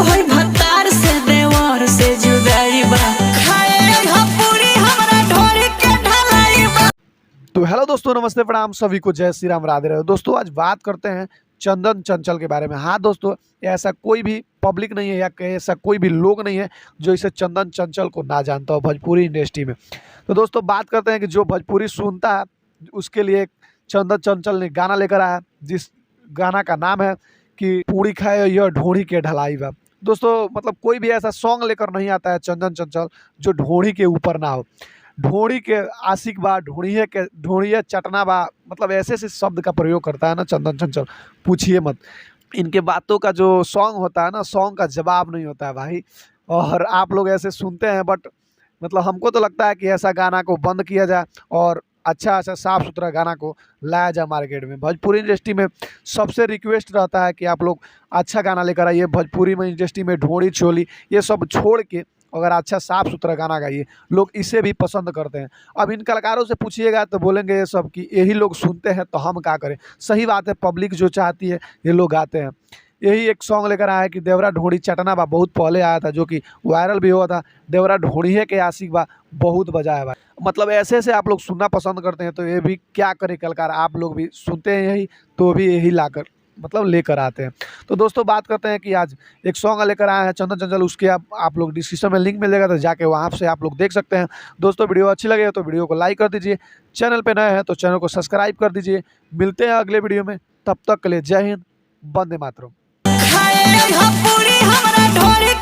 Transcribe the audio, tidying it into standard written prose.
है भतार से देवर से जुदाई बा, खाए पूरी हमरा ढोरी के ढलाई बा। तो हेलो दोस्तों, नमस्ते, प्रणाम सभी को, जय श्री राम, राधे राधे। दोस्तों आज बात करते हैं चंदन चंचल के बारे में। हाँ दोस्तों, ऐसा कोई भी पब्लिक नहीं है या ऐसा कोई भी लोग नहीं है जो इसे चंदन चंचल को ना जानता हो भोजपुरी इंडस्ट्री में। तो दोस्तों बात करते हैं कि जो भोजपुरी सुनता है उसके लिए चंदन चंचल ने गाना लेकर आया, जिस गाना का नाम है कि पूरी खाए यह ढोड़ी के ढलाई बा। दोस्तों मतलब कोई भी ऐसा सॉन्ग लेकर नहीं आता है चंदन चंचल जो ढोड़ी के ऊपर ना हो। ढोड़ी के आशिक बा, ढोड़िए चटना बा, मतलब ऐसे ऐसे शब्द का प्रयोग करता है ना चंदन चंचल, पूछिए मत। इनके बातों का जो सॉन्ग होता है ना, सॉन्ग का जवाब नहीं होता है भाई। और आप लोग ऐसे सुनते हैं, बट मतलब हमको तो लगता है कि ऐसा गाना को बंद किया जाए और अच्छा अच्छा साफ सुथरा गाना को लाया जाए मार्केट में। भोजपुरी इंडस्ट्री में सबसे रिक्वेस्ट रहता है कि आप लोग अच्छा गाना लेकर आइए। भोजपुरी में इंडस्ट्री में ढोड़ी चोली ये सब छोड़ के अगर अच्छा साफ सुथरा गाना गाइए, लोग इसे भी पसंद करते हैं। अब इन कलाकारों से पूछिएगा तो बोलेंगे ये सब कि यही लोग सुनते हैं तो हम क्या करें। सही बात है, पब्लिक जो चाहती है ये लोग गाते हैं। यही एक सॉन्ग लेकर आया है कि देवरा ढोड़ी चटना बा, बहुत पहले आया था जो कि वायरल भी हुआ था। देवरा ढोड़िए के आशिक बा, बहुत बजा है भाई। मतलब ऐसे ऐसे आप लोग सुनना पसंद करते हैं, तो ये भी क्या करें कलाकार, आप लोग भी सुनते हैं यही, तो भी यही लाकर मतलब लेकर आते हैं। तो दोस्तों बात करते हैं कि आज एक सॉन्ग लेकर आए हैं चंदन चंचल, उसके आप लोग डिस्क्रिप्शन में लिंक मिलेगा, तो जाके वहाँ से आप लोग देख सकते हैं। दोस्तों वीडियो अच्छी लगे तो वीडियो को लाइक कर दीजिए, चैनल पे नए हैं तो चैनल को सब्सक्राइब कर दीजिए। मिलते हैं अगले वीडियो में, तब तक के लिए जय हिंद, वंदे मातरम। खाए पूरी हमरा ढोरी